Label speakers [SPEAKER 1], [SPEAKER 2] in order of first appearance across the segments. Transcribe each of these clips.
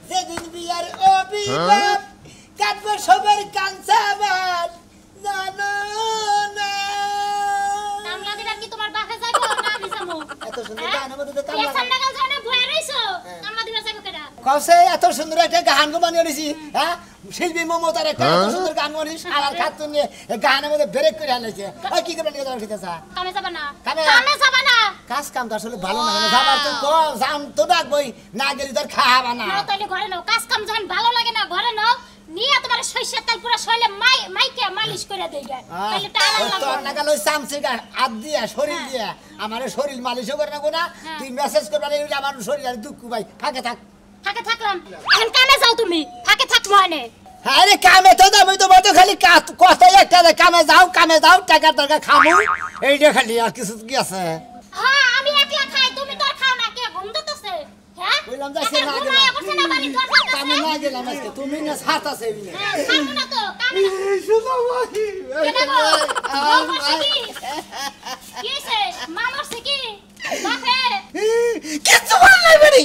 [SPEAKER 1] যেদিন বিয়ার অভিভাব কাটবো সবার কাঞ্চা আবার জানো না এত সুন্দর গানের মধ্যে তো কসে এত সুন্দর একটা গান বানিয়ে নিছি হ্যাঁ শিল্পী মমতার একটা এত সুন্দর গান বানিয়েছিস আর খাতুন নিয়ে গানের মধ্যে ব্রেক করে আনছে ওই কি করবেন কথা বলছিস কামে যাব না কাজ কাম তো আসলে ভালো না যাবার তো কো জান তো ডাকবই না গেলি তোর খাওয়া না
[SPEAKER 2] তাহলে ঘরে নাও কাজ কাম যখন ভালো লাগে না ঘরে নাও নিয়ে তোমার সরিষার তেল পুরো শরীরে মাইকে মালিশ করে দেই গায় তাহলে টানা লাগবে
[SPEAKER 1] তোর নাগাল ওই চামচে হাত দিয়া শরীর দিয়া আমারে শরীর মালিশও করে না গোনা তুই মেসেজ করবা আমার শরীর আর দুঃখ ভাই ফাঁকে
[SPEAKER 2] থাকলাম এখন কামে যাও তুমি ফাঁকে থাকবো আনে
[SPEAKER 1] আরে কামে তো আমি তো বলতো খালি কথাই একটা কামে যাও টাকা খামু এইটা খালি আর কিছু কি আছে
[SPEAKER 2] হ্যাঁ আমি একলা খাই তুমি তো খাও না কে ঘুম দিতেছে হ্যাঁ
[SPEAKER 1] কইলাম যাইছে না কামে না গেলাম আজকে তুমি না সাথ আছে বিলে
[SPEAKER 2] খাবো না তো কামে না
[SPEAKER 1] শুনো ভাই
[SPEAKER 2] কিছে মামরছে কি বাপে
[SPEAKER 1] কিছু বল নাই বেরি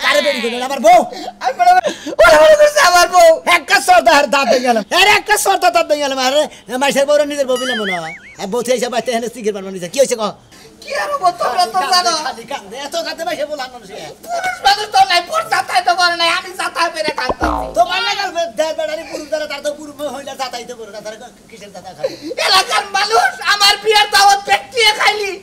[SPEAKER 1] কারে বেরি গেল আমার বউ আমি ওরা করছে আমার বউ একটা সর্দার দাঁত দিয়ে গেলাম আরে একটা সর্দার দাঁত দিয়ে গেলাম আরে মাইশের বউর নিজের বউ বিলাম না আর বউ থেকে বাইতে হেনে সিগারেট বানানো নিছে কি হইছে কো কি আর বউ তোমরা তো জানো খালি কান্দে এত কান্দে মাইশে বলান মানুষ পুরুষ মানুষ তো নাই পড়তা তাই তো করে নাই আমি সাতাই পেরে কান্দতাছি তোমার লাগাল দেড় বেড়ারি পুরুষ দ্বারা তার তো পুরুষ হইলা সাতাই তো করে না তার কিসের দাদা খাই এলাকার মানুষ আমার বিয়ার দাওয়াত পেটিয়ে খাইলি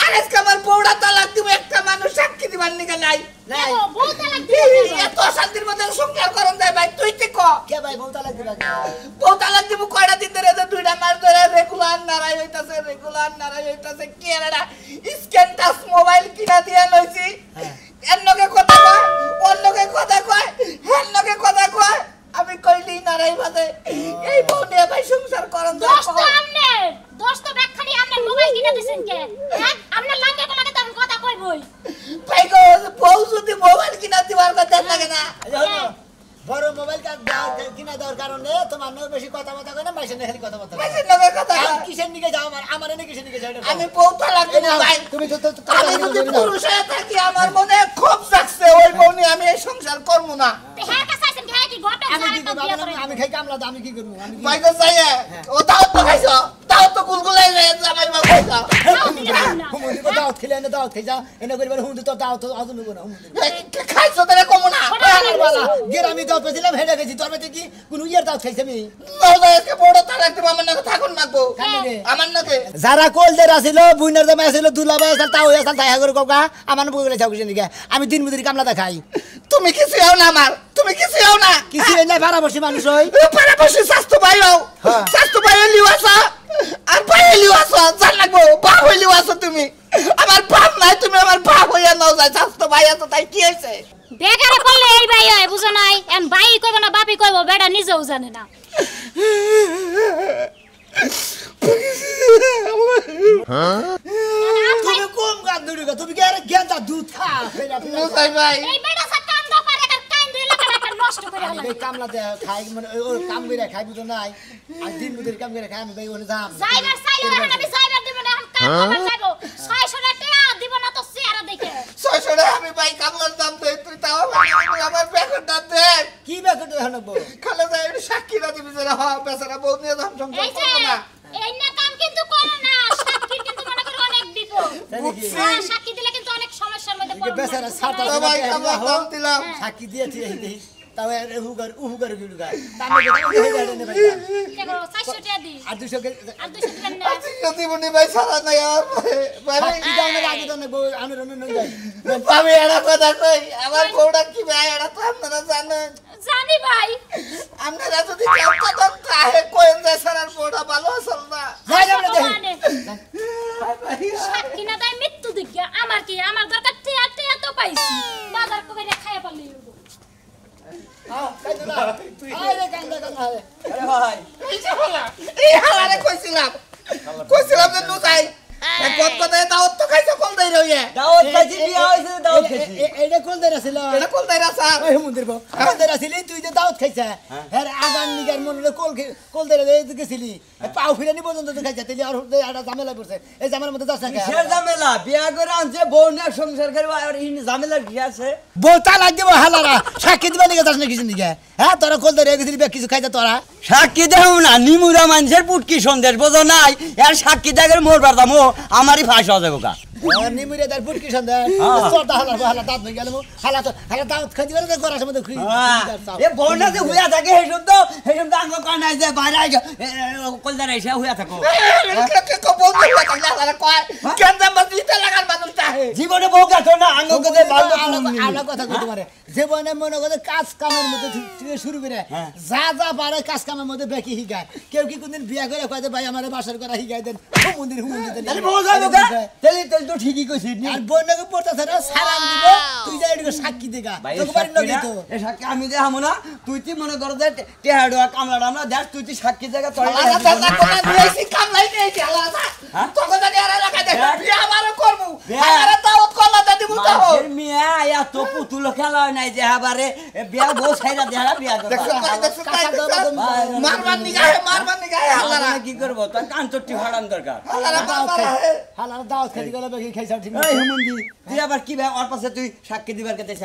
[SPEAKER 1] আরেস কামার বউড়া তালাক দিব একটা মানুষ সাক্ষী দিবার নিকে নাই নাই
[SPEAKER 2] বউ তালাক দিবে
[SPEAKER 1] এত শান্তির মধ্যে সংসার করন দেয় ভাই তুই কি ক কে ভাই বউ তালাক দিব কয়টা দিন ধরে দুইটা মাস ধরে রেগুলার নারাই হইতাছে কি এরা স্ক্যান টাচ মোবাইল কিনা দিয়া লইছি এর লগে কথা কয় ওর লগে কথা কয় হের লগে কথা কয় আমি কইলি নারাই বাদে এই বউ নিয়ে ভাই সংসার করন
[SPEAKER 2] দোস্ত ব্যাখ্যানি আপনি মোবাইল কিনে দিছেন কে হ্যাঁ আপনি লাগে কোলাকে তখন কথা কইবই
[SPEAKER 1] ভাই গো বউ যদি মোবাইল কিনা দিবার কথা লাগে না বড় মোবাইল কিনা দেওয়ার কারণে তোমার নয় বেশি কথা কয় না মাইসের খালি কথা কিসের নিকে যাও আমার এনে কিসের নিকে যাও আমি বউ তালাক দিব ভাই তুমি তো আমি যদি পুরুষ হয়ে থাকি আমার মনে খুব জাগছে ওই বউ নিয়ে আমি এই সংসার করব না
[SPEAKER 2] হ্যাঁ কাছে আছেন কি ঘটক
[SPEAKER 1] আমি খাই কামলা আমি কি করব আমি
[SPEAKER 3] ভাই গো যাইয়ে ও দাওয়াত তো খাইছো দাওয়াত তো গুলগুলাই রে জামাই মা খাইছো
[SPEAKER 1] হুমুদি কো দাওয়াত খেলে এনে দাওয়াত খাইছা এনে কইবার হুমুদি তো দাওয়াত আজু নব না হুমুদি
[SPEAKER 3] খাইছো তারে কম না
[SPEAKER 1] বালা গেরামি দাওয়াত পেছিলাম হেডা গেছি তোর মতে কি কোন ইয়ার দাওয়াত খাইছ আমি
[SPEAKER 3] নওদা এসে বড় তালাক দিব আমার নাকি থাকুন নাকবো আমার নাকি
[SPEAKER 1] যারা কোলদের আছিল বুইনার জামাই আছিল দুলাভাই আছিল তাও আছিল তাই করে কোকা আমার বই গলে যাও কিসের নিকে আমি দিন মুদির কামলা দেখাই
[SPEAKER 3] তুমি কিছু হও না আমার তুমি কিছু হও না
[SPEAKER 1] কিছু না ভাড়া বসে মানুষ হই
[SPEAKER 3] পাড়া বসে স্বাস্থ্য ভাই হও স্বাস্থ্য ভাই হইলিও আসা আর ভাই হইলিও আসা জান লাগবো বাপ হইলিও আসা তুমি আমার বাপ নাই তুমি আমার বাপ হইয়া নাও যায় স্বাস্থ্য ভাই আছো তাই কি হইছে
[SPEAKER 2] বেকারে করলে এই ভাই হয় বুঝো নাই এন ভাই কইব না বাপি কইব বেটা নিজেও জানে না
[SPEAKER 1] তুমি কম গান ধরিগা তুমি কি আরে গেন্দা দুধ খা
[SPEAKER 3] ভাই ভাই
[SPEAKER 2] এই বেটা সব কাম দা পারে কান দুই লাখ নষ্ট করে হলো
[SPEAKER 1] এই কামলা দে খাই মানে ওই কাম করে খাই বুঝো নাই আর দিন মুদির কাম করে খাই আমি ভাই ওনে যাম
[SPEAKER 2] যাইবার চাইলে এখন আমি যাইবার দিব না এখন কাম করবার যাইবো 600 টাকা দিব না তো চেহারা দেখে
[SPEAKER 3] 600 টাকা আমি ভাই কামলার দাম দেই তুই তাও আমার বেকটা দে
[SPEAKER 1] কি বেকটা হানবো
[SPEAKER 3] খালে যাই সাক্ষী না দিবি যারা হ্যাঁ বেচারা বউ নিয়ে দাম সংসার করব না
[SPEAKER 2] এই না কাম কিন্তু করো না সাক্ষী কিন্তু মনে করো অনেক বিপদ সাক্ষী দিলে কিন্তু অনেক সমস্যার মধ্যে পড়বে
[SPEAKER 1] বেচারা সাতা
[SPEAKER 3] ভাই কামলার দাম দিলাম
[SPEAKER 1] সাক্ষী দিয়েছি এই দেই তাও উহুগার গিলুগা তামে হয়ে গেল না ভাই
[SPEAKER 2] কেন 400 টাকা দি
[SPEAKER 1] আর 200
[SPEAKER 2] টাকা না
[SPEAKER 3] যদি মনে ভাই সারা নাই আর ভাই
[SPEAKER 1] কি দাও না আগে তো না আমি রন নই যাই
[SPEAKER 3] আমি এরা কথা কই আমার বউটা কি ভাই এরা তো আপনারা জানেন
[SPEAKER 2] জানি ভাই
[SPEAKER 3] আপনারা যদি কেউ কথা কাহে কোয়েন যায় সারার বউটা ভালো আসল না
[SPEAKER 1] যাই আমরা দেখি
[SPEAKER 2] সাক্ষী না তাই মৃত্যু দিকে আমার কি আমার দরকার টিয়া তো পাইছি বাজার করে খাইয়া পারলি
[SPEAKER 1] আরে কান্দা আরে
[SPEAKER 3] ভাই এই হালারে কইছিলাম যে নু যাই এক কথা দাও তো খাইছো কোন দে
[SPEAKER 1] দাঁড়াই রইয়ে
[SPEAKER 3] দাওয়াত খাইছি বিয়া হইছে দাওয়াত খাইছি
[SPEAKER 1] এইটা কোন দাঁড়া ছিল
[SPEAKER 3] এটা কোন দাইরা স্যার
[SPEAKER 1] ওই মন্দির বউ কোন দাঁড়া ছিলি তুই যে দাওয়াত খাইছা হ্যাঁ আগান নিগার মনে কোল দাঁড়া গেছিলি পাও ফিরানি পর্যন্ত তুই খাইছা তাইলে আর একটা ঝামেলা পড়ছে এই ঝামেলার মধ্যে যাস না
[SPEAKER 3] কিসের ঝামেলা বিয়া করে আনছে বউ না সংসার করবে আর এই ঝামেলা কি আছে
[SPEAKER 1] বউ তালাক দিব হালারা সাক্ষী দিবা নিকে যাস না কিছু নিকে হ্যাঁ তোরা কোল দাঁড়া গেছিলি কিছু খাইছা তোরা
[SPEAKER 4] সাক্ষী দেও না নিমুরা মানুষের পুটকি সন্দেশ বোঝো নাই এর সাক্ষী দেখে মোরবার দামো আমারই ফাঁস হয়ে যাবো গা
[SPEAKER 1] নিমুরে তার পুটকি সন্দেশ চোরটা হালা দাঁত ভেঙে গেল হালা তো দাঁত খাই দিবা না করার সময় খুই
[SPEAKER 4] এ বউনা যে হুয়া থাকে হেসব তো আঙ্গ কয় নাই যে বাইরে আইছো কলদার এসে হুয়া থাকো জীবনে বউ গেছো না আঙ্গ কে
[SPEAKER 1] আলা কথা কইতে পারে জীবনে মনে করে কাজ কামের মধ্যে থেকে শুরু করে যা যা পারে কাজ কামের মধ্যে বেকি হিগায় কেউ কি কোনদিন বিয়া করে কয় ভাই আমারে বাসর করা হিগায় দেন মন্দির দেন
[SPEAKER 4] তাহলে বউ যাবো গা তাহলে তো ঠিকই কইছিস
[SPEAKER 1] আর বন্যাকে পড়তেছে না সালাম দিব তুই যা এদিকে সাক্ষী দেখা তোকে বাড়ি নগি তো
[SPEAKER 4] এ সাক্ষী আমি দেখামু না তুই তুই মনে কর যে টেহাড়ুয়া কামলাটা আমরা দেখ তুই তুই সাক্ষী জায়গা তোর
[SPEAKER 3] কামলাই নেই আলাদা তখন জানি আর এলাকা দে বিয়া আমারও করব আর দাওয়াত করলা দাদি মুতা হো
[SPEAKER 4] মিয়া এত পুতুল খেলা নাই যে হাবারে বিয়া বউ ছাইরা দেহা বিয়া
[SPEAKER 3] মারবার নিগাহে আল্লাহ
[SPEAKER 4] কি করব তোর কান্তটি ফাড়ান দরকার
[SPEAKER 1] হালার দাওয়াত খেতে গেলে বেশি খাইছা ঠিক
[SPEAKER 4] এই হুমন্দি তুই আবার কি ভাই ওর পাশে তুই সাক্ষী দিবার কে দেছ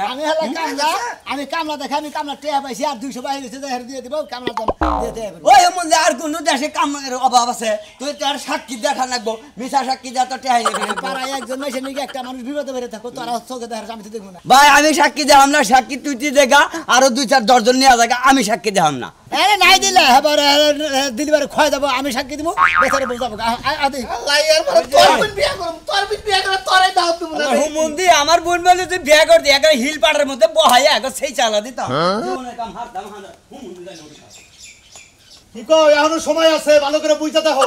[SPEAKER 1] আমি কামলা দেখা আমি কামলা টেয়া পাইছি আর 200 বাইরে গেছে দেখার দিয়ে দিব কামলা দাম দিতে হবে
[SPEAKER 4] ওই হুমন্দি আর কোন দেশে কামের অভাব আছে তুই তোর সাক্ষী দেখা লাগবো মিছা সাক্ষী যা তো টেহাই
[SPEAKER 1] পাড়ায় একজন মেশে নাকি একটা মানুষ বিপদে বেড়ে থাকো তোরা চোখে দেখার আমি তো দেখবো না
[SPEAKER 4] ভাই আমি সাক্ষী দেখাম না সাক্ষী তুই তুই দেখা আরো 2-4 জন নিয়ে জায়গা আমি সাক্ষী দেখাম না
[SPEAKER 1] আরে নাই দিলে এবার দিলিবার খয় যাব আমি সাক্ষী দিব বেচারে বুঝাবো আদি
[SPEAKER 3] আল্লাহ এর তোর বিয়া করে তোরে দাও তুমি না
[SPEAKER 4] হুমন্দি আমার বোন বলে তুই বিয়া কর দি একটা হিল পাড়ার মধ্যে বহাইয়া আগে সেই চালা দিতাম জীবনের কাম হারতাম হুমন্দি যাই
[SPEAKER 5] কি কও এখনো সময় আছে ভালো করে বুঝতে দেখো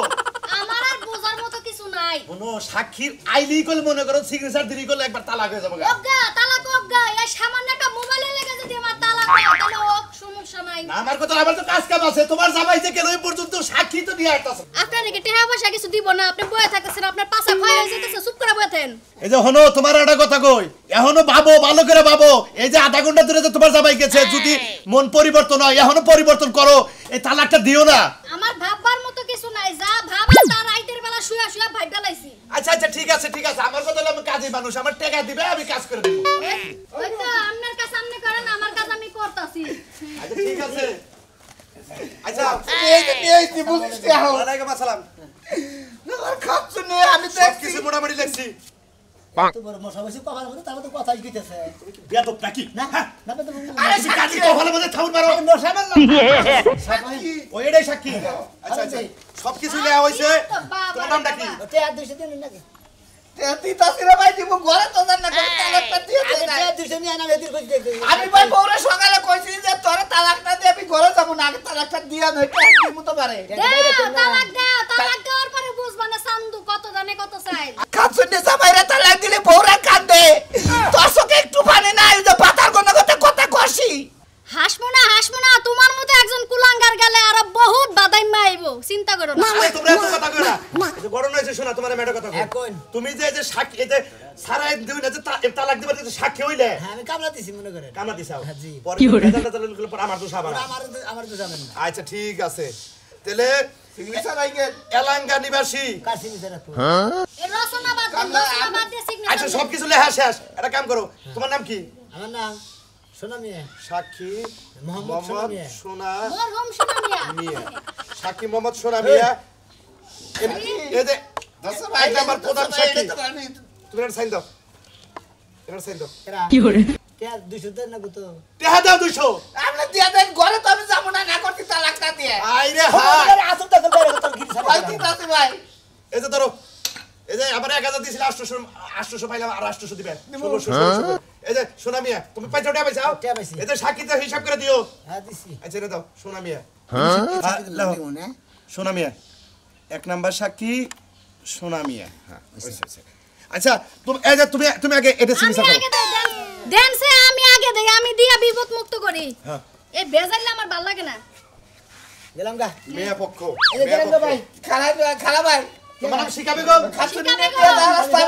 [SPEAKER 2] আমার আর বোঝার মতো কিছু নাই
[SPEAKER 5] কোনো সাক্ষীর আইলি কল মনে করো সিগনেচার দেরি করলে একবার তালাক হয়ে যাবে
[SPEAKER 2] অজ্ঞা তালাক অজ্ঞা এই সামান্য একটা মোবাইলে লেগে যদি আমার তালাক হয় তাহলে ও সমস্যা নাই
[SPEAKER 5] না আমার কথা আবার তো কাজ কাম আছে তোমার জামাই যে কেন এই পর্যন্ত সাক্ষী তো দিয়ে আসতেছে
[SPEAKER 2] আপনার কি টাকা পয়সা কিছু দিব না আপনি বয়ে থাকতেছেন আপনার পাশা ক্ষয় হয়ে যেতেছে চুপ করে বসেন
[SPEAKER 5] এই যে হনো তোমার একটা কথা কই এখনো ভাবো ভালো করে ভাবো এই যে আধা ঘন্টা ধরে যে তোমার জামাই গেছে যদি মন পরিবর্তন হয় এখনো পরিবর্তন করো এই তালাকটা দিও না
[SPEAKER 2] আমার ভাববার মতো কিছু নাই যা ভাবা তার রাইতের বেলা শুয়া শুয়া ভাইবা লাইছি
[SPEAKER 5] আচ্ছা আচ্ছা ঠিক আছে আমার কথা হলো আমি কাজী মানুষ আমার টাকা দিবে আমি কাজ করে দেব
[SPEAKER 2] ওই তো আপনার কাজ সামনে করেন আমার কাজ আমি করতাছি
[SPEAKER 5] আচ্ছা ঠিক আছে আচ্ছা
[SPEAKER 3] এই যে বুঝছিস হো
[SPEAKER 5] ওয়ালাইকুম আসসালাম
[SPEAKER 3] না খাচ্ছ নে আমি
[SPEAKER 5] সব কিছু মোটামুটি লেখছি
[SPEAKER 1] তো বড় মশা বসে কথার মধ্যে তারপর তো কথাই কইতেছে
[SPEAKER 5] বেয়াদব নাকি
[SPEAKER 1] না না তো
[SPEAKER 3] আরে
[SPEAKER 5] তুমি কাজী কপালের মধ্যে থাউন মারো
[SPEAKER 1] মশা মারলাম
[SPEAKER 5] ওই এটাই সাক্ষী আচ্ছা আচ্ছা সব কিছু লেয়া হইছে তোমার নামটা কি
[SPEAKER 1] টেয়া 200 দিন নাকি
[SPEAKER 3] তিতাসিরা ভাই দিব ঘরে তো জান না করে তালাকটা দিয়ে দে না
[SPEAKER 1] টেয়া 200 নিয়ে আনা বেদির কই দেখে
[SPEAKER 3] আমি ভাই বউরে সকালে কইছি যে তোরে তালাকটা দিয়ে আমি ঘরে যাব না আগে তালাকটা দিয়া নয় কি মতো পারে
[SPEAKER 2] তালাক দেওয়ার পরে বুঝবা না সান্দু কত জানে কত চাই
[SPEAKER 3] কাছুনে সামাইরা তালাক দিলে বউরা কান্দে তোর চোখে একটু পানি নাই যে পাতার কোন কথা কষি
[SPEAKER 2] হাসমো না তোমার মতো একজন কুলাঙ্গার গেলে আর বহুত বাদাই মাইবো চিন্তা করো না
[SPEAKER 5] আরে তোমরা এত কথা কইরা যে বড় নইছে শোনা তোমার মেয়েটা কথা কই
[SPEAKER 1] এখন
[SPEAKER 5] তুমি যে সাক্ষী এই যে সারাই দিন যে তালাক দিবার যে সাক্ষী হইলে
[SPEAKER 1] আমি কামলা দিছি মনে করেন
[SPEAKER 5] কামা দিছাও
[SPEAKER 1] হ্যাঁ, জি।
[SPEAKER 5] পরে রেজাল্টটা চালু করলে পর আমার দোষ হবে না
[SPEAKER 1] আমার তো জানেন না
[SPEAKER 5] আচ্ছা ঠিক আছে তাহলে
[SPEAKER 3] সিগনেচার আইগে
[SPEAKER 5] এলাঙ্গা নিবাসী
[SPEAKER 1] কাশি নিতে রাখো
[SPEAKER 2] এই রচনা বাদ দিয়ে
[SPEAKER 5] আচ্ছা
[SPEAKER 2] সিগনেচার
[SPEAKER 5] সবকিছু লেখা শেষ একটা কাম করো তোমার নাম কি
[SPEAKER 1] আমার নাম সোনা মিয়া
[SPEAKER 5] সাক্ষী
[SPEAKER 1] মোহাম্মদ সোনা
[SPEAKER 5] মোহাম্মদ
[SPEAKER 1] মিয়া।
[SPEAKER 5] সোনা
[SPEAKER 2] মরহুম সুনামিয়া
[SPEAKER 5] মিয়া সাক্ষী মোহাম্মদ সোনা মিয়া এই যে
[SPEAKER 3] দশ
[SPEAKER 5] ভাই আমার প্রধান সাক্ষী
[SPEAKER 3] ভাই
[SPEAKER 5] তুমি একটা সাইন দাও এটা সাইন দাও
[SPEAKER 1] কি করে কে 200 দেন না কত
[SPEAKER 5] টেহা দাও 200
[SPEAKER 3] আমরা দিয়া দেন ঘরে তো আমি যাব না না করতে তালাকটা দিয়ে
[SPEAKER 5] আইরে হাই
[SPEAKER 1] আসল টাকা বাইরে কত কি
[SPEAKER 3] ভাই তিতাসি ভাই
[SPEAKER 5] এই যে ধরো এই যে আবার 1000 দিছিল 800 পাইলাম আর 800 দিবে 1600 এই যে সোনা মিয়া তুমি পয়সা উঠে পাইছাও
[SPEAKER 1] টাকা পাইছি।
[SPEAKER 5] এই যে সাক্ষীতে হিসাব করে দিও
[SPEAKER 1] হ্যাঁ দিছি
[SPEAKER 5] আচ্ছা রে দাও সোনা মিয়া
[SPEAKER 1] না
[SPEAKER 5] সোনা মিয়া 1 নাম্বার সাক্ষী সোনা মিয়া হ্যাঁ আচ্ছা তুমি এই যে তুমি আগে এটা
[SPEAKER 2] আমি
[SPEAKER 5] সিগনেচার
[SPEAKER 2] আগে
[SPEAKER 5] করো
[SPEAKER 2] দেই ড্যান্সে আমি আগে দেই আমি দিয়া বিপদ মুক্ত করি
[SPEAKER 5] হ্যাঁ
[SPEAKER 2] এই বেজাইলে আমার ভালো লাগে না
[SPEAKER 1] গেলাম গা
[SPEAKER 5] মেয়া পক্ষ
[SPEAKER 1] এই যে গেলাম গা ভাই
[SPEAKER 3] খালা ভাই
[SPEAKER 5] তোমার নাম শিখা বেগম
[SPEAKER 3] খাতুনি নিয়ে যা রাস্তা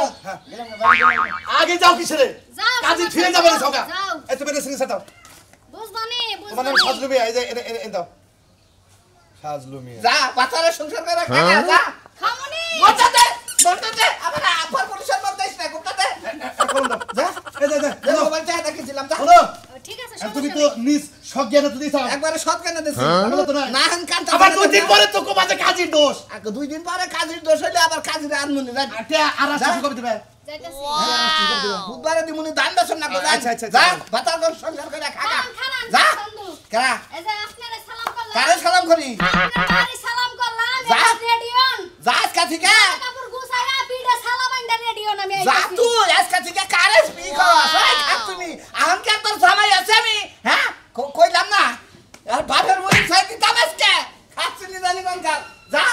[SPEAKER 5] আগে যাও কিসেরে
[SPEAKER 2] যাও,
[SPEAKER 5] কাজে
[SPEAKER 2] তোমার
[SPEAKER 5] ফিরে
[SPEAKER 2] সাথে
[SPEAKER 5] যাবে না
[SPEAKER 2] যাও,
[SPEAKER 5] সকা
[SPEAKER 2] যাও।
[SPEAKER 5] এই তুমি এসে দাও
[SPEAKER 2] বুঝবানি
[SPEAKER 5] তোমার নাম সাজলু মিয়া এই যে এনে দাও সাজলু মিয়া
[SPEAKER 3] যা বাচ্চারা সংসার করে খাগা যা
[SPEAKER 2] খামুনি
[SPEAKER 3] মরতে দে আমার আপার পুরুষের মধ্যে না কোটাতে
[SPEAKER 5] এখন দাও যা এই যে
[SPEAKER 3] যে মোবাইল চাই দেখিছিলাম যা
[SPEAKER 5] হলো
[SPEAKER 2] ঠিক আছে
[SPEAKER 5] তুমি তো নিজ সজ্ঞানে তো দিছাও
[SPEAKER 3] একবারে সৎ কেন দিছি
[SPEAKER 5] ভালো তো না
[SPEAKER 3] না হান কান্তা
[SPEAKER 5] আবার 2 দিন পরে তো কোমাতে কাজের দোষ
[SPEAKER 3] 2 দিন পরে কাজের দোষ হইলে আবার কাজের আনমুনি যা
[SPEAKER 5] আটা আর আসতে কবে দিবে
[SPEAKER 2] যাইতাছি
[SPEAKER 3] বুধবারে দিমুনি দান দর্শন না করে
[SPEAKER 5] আচ্ছা, আচ্ছা,
[SPEAKER 3] যা
[SPEAKER 5] আচ্ছা।
[SPEAKER 3] বাতার কোন সংসার করে খাগা
[SPEAKER 2] খারান
[SPEAKER 3] যা
[SPEAKER 2] বন্ধু
[SPEAKER 3] কারা
[SPEAKER 2] এই যে আপনারে সালাম করলাম
[SPEAKER 3] কারে সালাম করি
[SPEAKER 2] আপনার বাড়ি সালাম করলাম
[SPEAKER 3] যা।
[SPEAKER 2] রেডিওন
[SPEAKER 3] যা আজকা থেকে
[SPEAKER 2] কাপড় গুছাইয়া বিড়ে সালাম আইন্দা রেডিওন আমি
[SPEAKER 3] যা
[SPEAKER 2] আইতাছি
[SPEAKER 3] তুই আজকা থেকে কারে স্পিক হয় খাতুনি আহন কে তোর জামাই আছে আমি হ্যাঁ কইলাম না আর বাপের বই সাই দিতাম আজকে খাতুনি জানি কোন কাল যা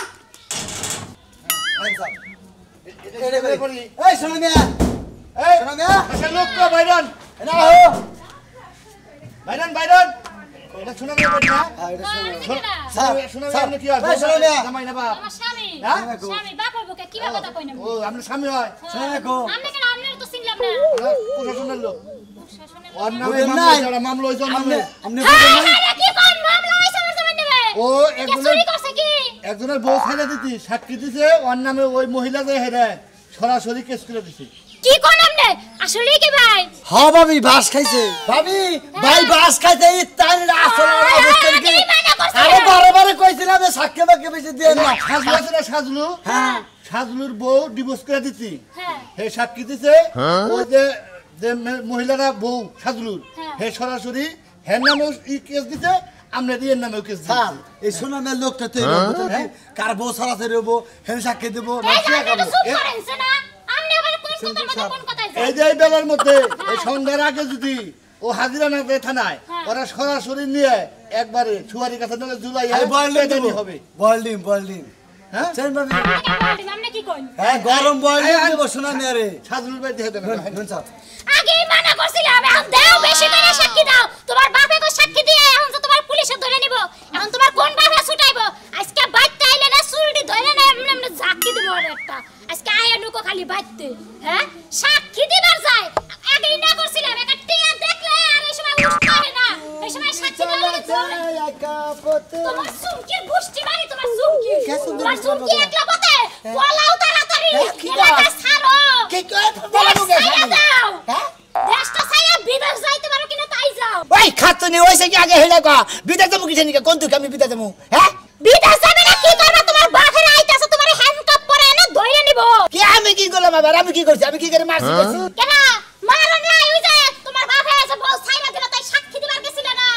[SPEAKER 1] এই শোনো মিয়া এই শোনো মিয়া
[SPEAKER 5] আচ্ছা লোক তো বাইরন
[SPEAKER 1] না হো
[SPEAKER 5] বাইরন এটা শোনা মিয়া না শোনা মিয়া আপনি কি হয়
[SPEAKER 1] এই শোনো মিয়া
[SPEAKER 5] জামাই না বাপ
[SPEAKER 2] আমার স্বামী
[SPEAKER 5] হ্যাঁ?
[SPEAKER 2] স্বামী বাপের বুকে কি কথা কই না
[SPEAKER 5] ও আপনার স্বামী হয়
[SPEAKER 1] শোনো গো
[SPEAKER 2] আপনি কেন আপনার তো চিনলাম না
[SPEAKER 5] প্রশাসনের লোক
[SPEAKER 2] শাসনের
[SPEAKER 5] ওর নামে
[SPEAKER 1] বুঝেন
[SPEAKER 5] মামলা
[SPEAKER 1] নাই?
[SPEAKER 5] হয়েছে, ওরা মামলা হয়েছে ওর
[SPEAKER 1] আমনে
[SPEAKER 5] নামে।
[SPEAKER 1] আমনে
[SPEAKER 2] হ্যাঁ
[SPEAKER 1] বুঝেন নাই
[SPEAKER 2] হ্যাঁ কি কোন মামলা হইছে আমার জন্য নেবে
[SPEAKER 5] ও
[SPEAKER 2] কে
[SPEAKER 5] একজনের
[SPEAKER 2] চুরি করছে কি
[SPEAKER 5] একজনের বউ ফেলে দিতি সাক্ষী দিছে ওর নামে ওই মহিলা যে হেরে সরাসরি কেস করে দিছে
[SPEAKER 2] কি কোন আপনি আসলে কি ভাই
[SPEAKER 1] হ ভাবি বাস খাইছে ভাবি ভাই বাস খাইছে এই তাই আসল অবস্থা কি
[SPEAKER 2] কি মানা করছে
[SPEAKER 1] আরে বারে কইছিলাম যে সাক্ষী বাক্য বেশি দিয়ে না
[SPEAKER 5] সাজলু আছে না সাজলু
[SPEAKER 1] হ্যাঁ
[SPEAKER 5] সাজলুর বউ ডিভোর্স করে দিতি
[SPEAKER 2] হ্যাঁ
[SPEAKER 5] হে সাক্ষী দিছে ওই যে যে মহিলারা বউ সাজলুর
[SPEAKER 2] হ্যাঁ।
[SPEAKER 5] হে সরাসরি হের নামেও কেস দিতে আমরা দিয়ে নামেও কেস
[SPEAKER 1] স্যার
[SPEAKER 5] দিতে
[SPEAKER 1] এই সুনামের লোকটা তো কার বউ সরাসরি দেবো হেন সাক্ষী দেবো
[SPEAKER 2] এই যে আপনি তো চুপ করেন না আপনি আবার কোন কথার মধ্যে কোন কথা
[SPEAKER 5] এই যে এই বেলার মধ্যে এই সন্ধ্যার আগে যদি ও হাজিরা না দেয় থানায়
[SPEAKER 2] হ্যাঁ।
[SPEAKER 5] ওরা সরাসরি নিয়ে একবারে সুয়ারি কাছে নিয়ে জুলাই
[SPEAKER 1] বয়লিং
[SPEAKER 5] হবে
[SPEAKER 1] বয়লিং
[SPEAKER 5] হ্যাঁ
[SPEAKER 1] চেন ভাবি
[SPEAKER 2] আপনি কি কইন
[SPEAKER 1] হ্যাঁ গরম বয়লিং দেব সুনামে আরে
[SPEAKER 5] সাজলুর বাড়ি দিয়ে দেবে
[SPEAKER 1] নুন স্যার
[SPEAKER 2] আগেই মানা করছিলাম এখন দাও বেশি করে সাক্ষী দাও তোমার বাপে কো সাক্ষী দিয়ে এখন তো তোমার পুলিশে ধরে নিব এখন তোমার কোন বাপে ছুটাইবো আজকে বাইতে আইলে না চুলটি ধরে না এমনি এমনি ঝাঁকি দিব আর একটা আজকে আয়া নুকো খালি বাইতে হ্যাঁ সাক্ষী দিবার যায় আগেই না করছিলাম একটা টিয়া দেখলে আর এই সময় উঠতে হয় না এই সময় সাক্ষী দিলে তোমার সুমকির গুষ্টি মারি তোমার সুমকি তোমার সুমকি একলা পথে পলাও তাড়াতাড়ি এলাকা ছাড়ো
[SPEAKER 1] কি কয়
[SPEAKER 2] দেশ ছাইয়া যাও দেশটা ছাইয়া বিদেশ যাইতে পারো কিনা তাই যাও
[SPEAKER 1] ওই খাতুনি ওইসে কি আগে হেলে গো বিদা দেবো কিছে নিকে কোন তুই আমি বিদা দেবো হ্যাঁ
[SPEAKER 2] বিদেশ যাবে না কি করবা তোমার বাপের আইতাছে তোমার হ্যান্ডকাপ পরে এনে ধইরে নিব
[SPEAKER 1] কি আমি কি করলাম আবার আমি কি করছি আমি কি করে মারছি করছি
[SPEAKER 2] কেন মারো না ওই যে তোমার বাপে আছে বল ছাইরা দিলা তাই সাক্ষী দিবার গেছিল না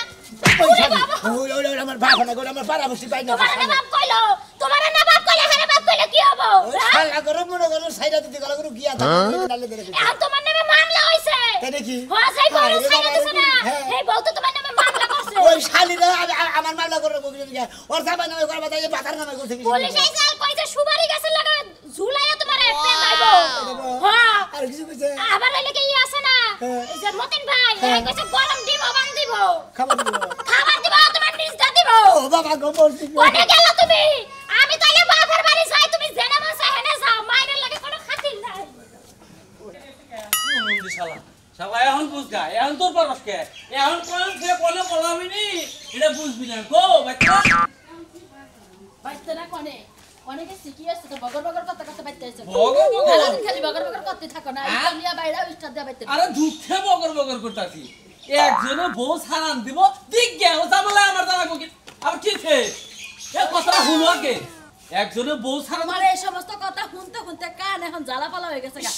[SPEAKER 2] ওরে বাবা
[SPEAKER 1] ওই আমার বাপ না করে আমার পারামর্শি পাই না
[SPEAKER 2] তোমার না বাপ কইলো তোমার না বাপ কইলে হ্যাঁ বাপ কইলে কি হবো
[SPEAKER 1] শালা করে মনে করো সাইডা দিতে গেল করে গিয়া ডালে ধরে
[SPEAKER 2] এখন তোমার নামে মামলা হইছে
[SPEAKER 1] তাই নাকি?
[SPEAKER 2] হ্যাঁ যাই বড়
[SPEAKER 1] হ্যাঁ,
[SPEAKER 2] ছাইরা দিছ না
[SPEAKER 1] হ্যাঁ।
[SPEAKER 2] এই বউ তো তোমার নামে মামলা করছে
[SPEAKER 1] ওই শালিরা আমার মামলা করে ওর জামাই নামে করবা তাই পাতার নামে করছে কি
[SPEAKER 2] পুলিশ আইছে আর কইছে সুবারি গাছের লাগা ঝুলাইয়া তোমার পেলাইবো হ্যাঁ
[SPEAKER 1] আর কিছু কইছে
[SPEAKER 2] আবার এলে কি আছে না এই যে মতিন ভাই এই কইছে গরম ডিম বান দিব
[SPEAKER 1] খাবার দিব
[SPEAKER 2] খাবার দিব তোমার নিজ দা দিব
[SPEAKER 1] ও বাবা গো মরছি
[SPEAKER 2] কোনে গেল তুমি আমি তাইলে বাপের বাড়ি যাই তুমি জেনে মাসে হেনে যাও মাইরের লাগে কোনো খাতির নাই
[SPEAKER 4] শালা শালা এখন বুঝগা এখন তোর পারস কে এখন কোন সে বলে বলাবি নি এটা বুঝবি না গো বাচ্চা
[SPEAKER 6] বাইতে না কোনে অনেকে শিখি আসছে তো বগর বগর কথা কথা বাইতে আছে
[SPEAKER 4] বগর বগর?
[SPEAKER 6] সারাদিন খালি বগর বগর করতে থাকো না
[SPEAKER 4] হ্যাঁ?
[SPEAKER 6] ইতালিয়া বাইরে উস্তাদ দিয়া বাইতে
[SPEAKER 4] আরে দুঃখে বগর বগর করতাছি একজনে বউ সারান দিব দিক গে ও জামালা আমার জানা কি আবার কি ছে এ কথাটা হলো আগে একজনে বউ সারান
[SPEAKER 6] আমার এই সমস্ত কথা শুনতে শুনতে কান এখন জ্বালা পালা হয়ে গেছে গা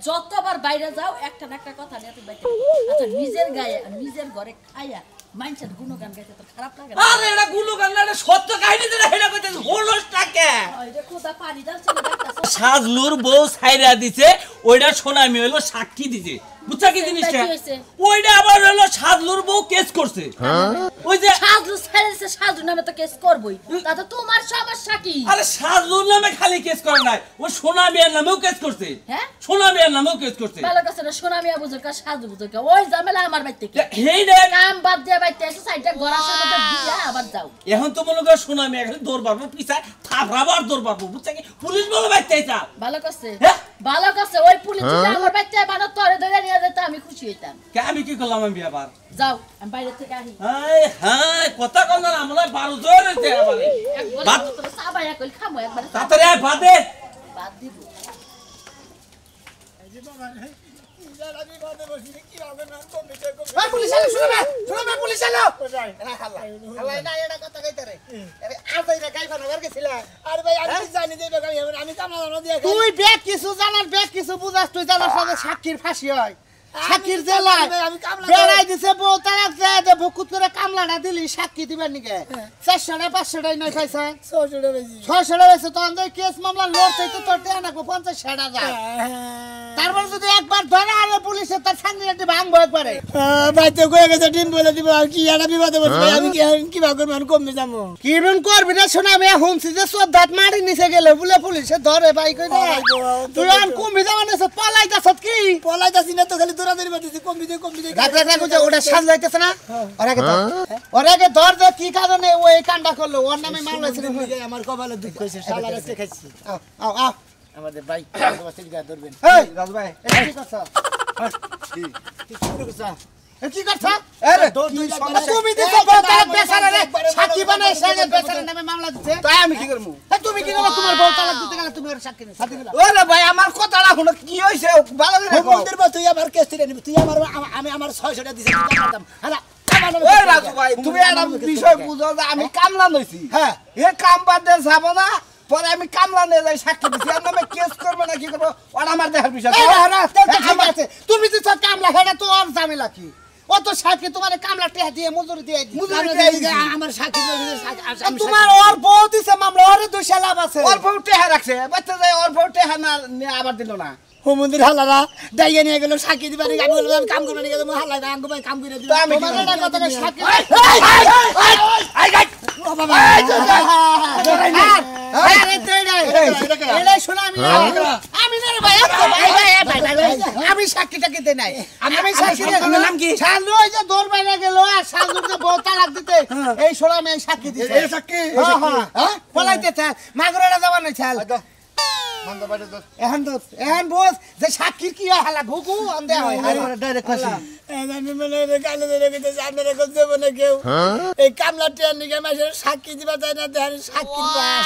[SPEAKER 6] যতবার বাইরে যাও একটা না একটা কথা নিয়ে তুমি বাইতে আচ্ছা নিজের গায়ে আর নিজের ঘরে খাইয়া মাইন্ডসেট গুণগান গাইতে তো খারাপ লাগে না
[SPEAKER 4] আরে এটা গুলো গান্না এটা সত্য কাহিনী যেটা হেলা কইতে হলোসটাকে
[SPEAKER 6] ওই যে খোদা পানি ডালছে না ডাক্তার
[SPEAKER 4] সাজলুর বউ ছাইরা দিছে ওইটা সোনামি হইলো সাক্ষী দিছে বুঝছা কি জিনিসটা
[SPEAKER 6] কি হয়েছে?
[SPEAKER 4] ওইটা আবার হলো সাজলুর বউ কেস করছে ওই যে
[SPEAKER 6] সাজু ছেড়েছে, সাজু নামে তো কেস করবই, তাতে তোমার সমস্যা কি?
[SPEAKER 4] আরে সাজলুর নামে খালি কেস করে নাই ও সোনা মিয়ার নামেও কেস করছে
[SPEAKER 6] হ্যাঁ?
[SPEAKER 4] সোনা মিয়ার নামেও কেস করছে
[SPEAKER 6] ভালো কাছে না, সোনা মিয়া বুঝো কা, সাজু বুঝো কা, ওই ঝামেলা আমার বাড়িতে কি?
[SPEAKER 4] হেই রে
[SPEAKER 6] কাম বাদ দিয়ে বাড়িতে এসে সাইডটা গড়ার সাথে দিয়া আবার যাও।
[SPEAKER 4] এখন তো মনে করো সোনা মিয়া খালি দৌড় পারবো পিছায় থাপড়াবার দৌড় পারবো বুঝছা কি পুলিশ বলে বাইতে চা
[SPEAKER 6] ভালো কাছে,
[SPEAKER 4] হ্যাঁ?
[SPEAKER 6] ভালো কাছে, ওই পুলিশ যদি আমার বাড়িতে বানো তোরে ধরে নিয়ে যেত আমি খুশি হইতাম।
[SPEAKER 4] কে আমি কি করলাম আমি আবার
[SPEAKER 6] যাও, আমি বাইরে থেকে আহি।
[SPEAKER 4] হাই হাই কথা কম না আমরা 12 জন হইছে আমারে
[SPEAKER 6] একবার
[SPEAKER 4] বাদ
[SPEAKER 6] তোরে সাবাই কইল খামো, একবার
[SPEAKER 4] তাড়াতাড়ি আয় বাদে
[SPEAKER 6] বাদ দিব।
[SPEAKER 1] পুলিশ আলো, শুনো না, পুলিশ আলো। হালাই না, এটা কথা কইতে রে। আরে আজ এই গাই ফানা বের গেছিলা। আরে ভাই আমি জানি যে আমি কামলা জানো দিয়ে তুই বেক কিছু জানার বেক কিছু বুঝাস, তুই জানার সাথে সাক্ষীর ফাঁসি হয়। সাক্ষীর জেলায় বেড়াই দিছে বউ তারাক যায় যে ভুকুত করে কামলাটা দিলি সাক্ষী দিবার নিকে 400 টাকা 500 টাকা নয় পয়সা 600 টাকা বেশি 600 টাকা বেশি তো আমাদের কেস মামলা লড়তে তো তোর টাকা না 50 টাকা যায়। তারপর যদি একবার ধরে আরে পুলিশে তার সাংগিনাটি ভাঙবো একবারে বাইতে কয়ে গেছে টিম বলে দিব আর কি এটা বিপদে বসে আমি কি ভাগ করব, আমি কমে যাবো কি বেন করবি না। শোনা আমি হুমছি যে সদাত মারি নিচে গেলে বলে পুলিশে ধরে ভাই কই না তুই আন কমে যাওয়া না পলাইতাছ কি পলাইতাছি না তো খালি দৌড়াদৌড়ি করতেছি কমবি দে রাখ যে ওটা সাজাইতেছে না ওরাকে ধর দে কি কারণে ওই কান্ডা করলো ওর নামে মামলা ছিল আমার কপালে দুঃখ হইছে শালা রাস্তে খাইছি আও আও আমাদের ভাই বাসে গিয়া ধরবেন এই রাজু ভাই কি করছ কি করছ আরে দুই সমস্যা তুমি দিছ বউতার বেচারা রে সাক্ষী বানাই সাজে বেচারা নামে মামলা দিতে তাই আমি কি করব তুমি কি করব তোমার বউ তালাক দিতে গেলে তুমি ওর সাক্ষী নিছ সাথে দিলা ওরে ভাই আমার কথাটা শুনো কি হইছে ভালো করে কও মন্দির বা তুই আমার কেস দিলে নিবি তুই আমার আমি আমার 600 টাকা দিছি দাম হালা
[SPEAKER 3] ওই রাজু ভাই তুমি একটা বিষয় বুঝো যে আমি কামলা নইছি হ্যাঁ এ কাম বাদ দিয়ে যাব না পরে আমি কামলা নিয়ে যাই সাক্ষী দিছি আর নামে কেস করব না কি করব ওটা আমার দেখার বিষয়
[SPEAKER 1] তুমি যে কামলা হেডা তো আর ঝামেলা কি অত সাক্ষী তোমার কামলা টেহা দিয়ে মজুরি দিয়ে আমার সাক্ষী তোমার ওর বউ দিছে মামলা ওরে দুইশা লাভ আছে
[SPEAKER 3] ওর বউ টেহা রাখছে বাচ্চা যায় ওর বউ টেহা না নিয়ে আবার দিল না
[SPEAKER 1] ও মন্দির হালারা ডাইয়া নিয়ে গেল সাক্ষী দিবা আমি বললাম কাম করব না গেলাম হালাই আঙ্গু ভাই কাম করে দিবা
[SPEAKER 3] আমি
[SPEAKER 1] তোমার এটা কথা সাক্ষী
[SPEAKER 3] আই গাই
[SPEAKER 1] ও বাবা আরে তেড়ে এই শোনা আমি না রে ভাই আমি সাক্ষীটা কিতে নাই আমি সাক্ষী আপনার নাম কি শালু ওই যে দৌড় বাইরে গেল আর শালুর যে বউ তালাক দিতে এই শোনা আমি সাক্ষী দিতে এই সাক্ষী হ্যাঁ পলাইতে চাল মাগরেটা যাবা না চাল এখন বোঝ যে সাক্ষীর কি হয় হালা ভুকু আন্দে হয় ডাইরেক্ট কইছি আমি মনে রে কালে ধরে গেছে আপনারা কোন দেব না কেউ এই কামলা ট্রেন নিকে মাসের সাক্ষী দিবা যায় না দেন সাক্ষীর পাস